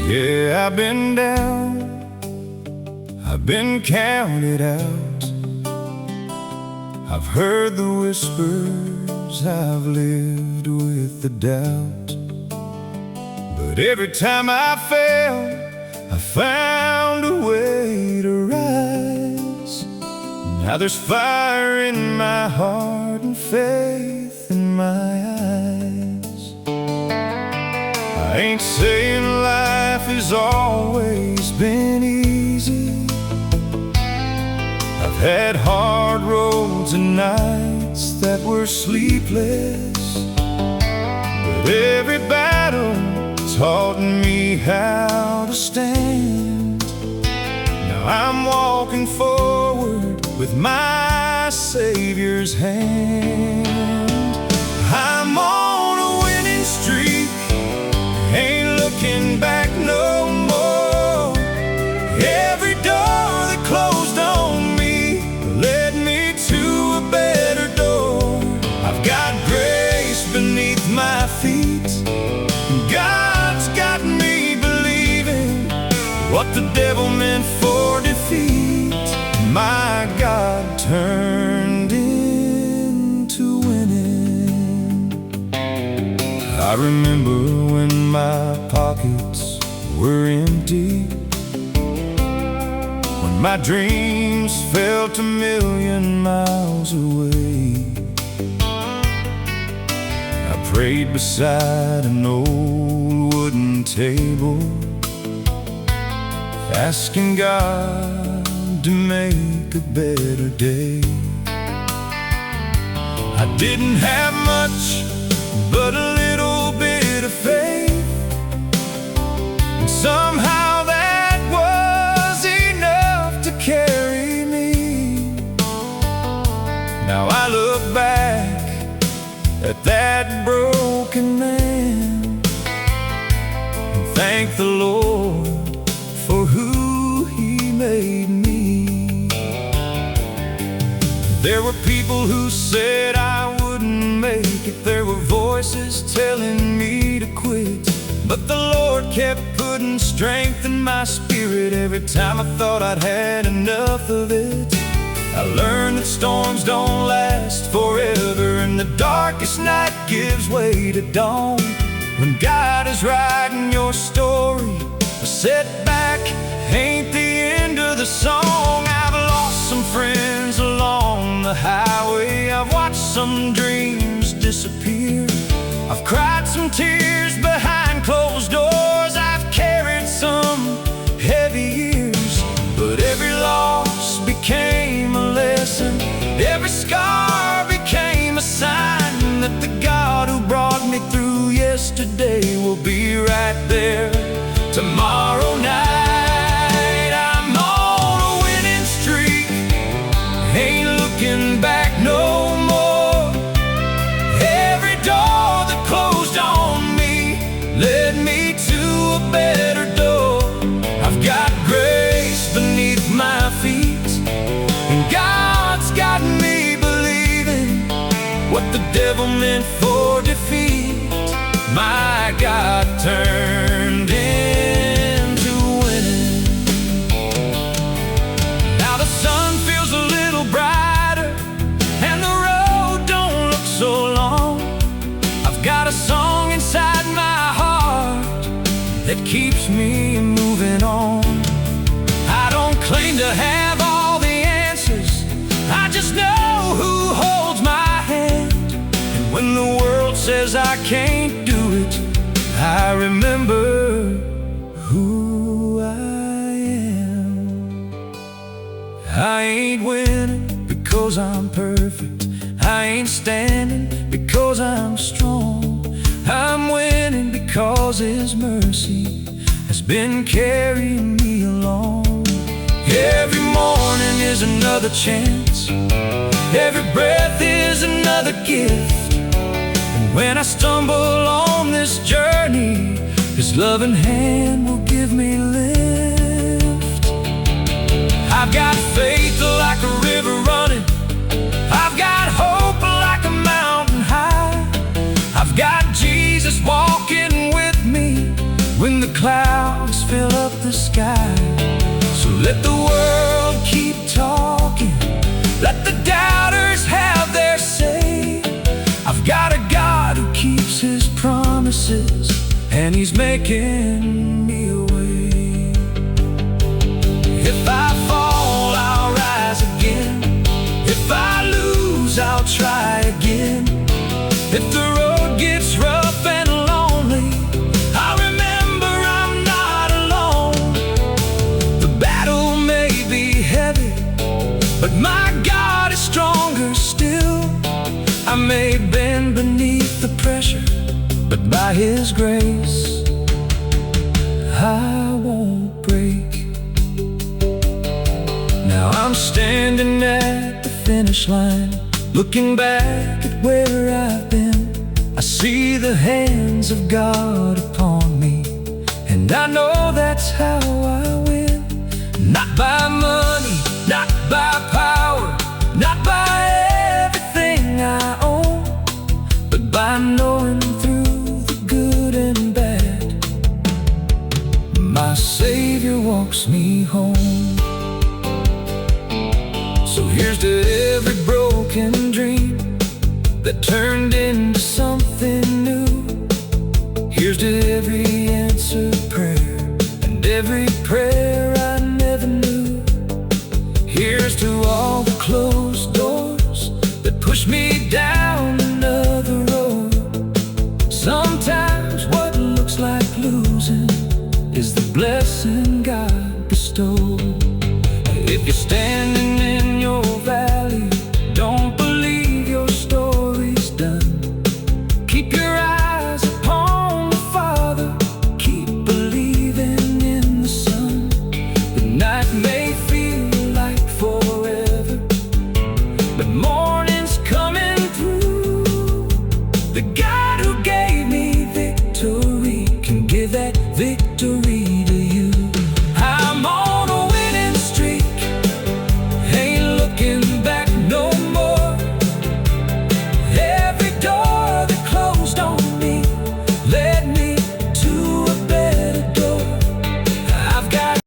Yeah, I've been down, I've been counted out, I've heard the whispers, I've lived with the doubt. But every time I fell, I found a way to rise. Now there's fire in my heart and faith in my eyes. I ain't saying life has always been easy. I've had hard roads and nights that were sleepless, but every battle taught me how to stand. Now I'm walking forward with my Savior's hand. I'm on a winning streak, ain't looking back no more. Every door that closed on me led me to a better door. I've got grace beneath my feet, God's got me believing what the devil meant for defeat, my God turned into winning. I remember when my pockets were empty, when my dreams felt 1,000,000 miles away. I prayed beside an old wooden table, asking God to make a better day. I didn't have much, but a little bit of faith, and somehow that was enough to carry me. Now I look back at that broken man and thank the Lord for who He made me. There were people who said I wouldn't make it. There were voices telling me to quit, but the Lord kept putting strength in my spirit every time I thought I'd had enough of it. I learned that storms don't last forever, and the darkest night gives way to dawn. When God is writing your story, a setback ain't the end of the song. I've lost some friends along the highway, I've watched some dreams disappear, I've cried some tears behind closed doors, I've carried some heavy years. But every loss became a lesson, every scar became a sign that the God who brought me through yesterday will be right there tomorrow night. I'm on a winning streak, ain't looking back no more. Every door that closed on me led me to a better door. I've got grace beneath my feet, and God's got me believing what the devil meant for defeat, my God turned into winning. Now the sun feels a little brighter, and the road don't look so long. I've got a song inside my heart that keeps me moving on. I don't claim to have all the answers, I just know who holds my hand. And when the world says I can't do it, I remember who I am. I ain't winning because I'm perfect, I ain't standing because I'm strong. I'm winning because His mercy has been carrying me along. Every morning is another chance, every breath is another gift. And when I stumble on this journey, His loving hand will give me lift. the sky. So let the world keep talking, let the doubters have their say. I've got a God who keeps His promises, and He's making me a way. If I fall, I'll rise again. If I lose, I'll try again. If the road gets rough and lonely, I'll remember I'm not alone. The battle may be heavy, but my God is stronger still. I may bend beneath the pressure, but by His grace, I won't break. Now I'm standing at the finish line, looking back at where I've been. I see the hands of God upon me, and I know that's how I win. Not by money, not by power, not by everything I own, but by knowing through the good and bad, my Savior walks me home. So here's to every broken dream that turned into something new. Here's to every answered prayer and every prayer I never knew. Here's to all the closed doors that push me down another road. Sometimes what looks like losing is the blessing God bestowed. If you're standing in your valley, don't believe your story's done. Keep your eyes upon the Father, keep believing in the Son. The night may feel like forever, but morning's coming through. The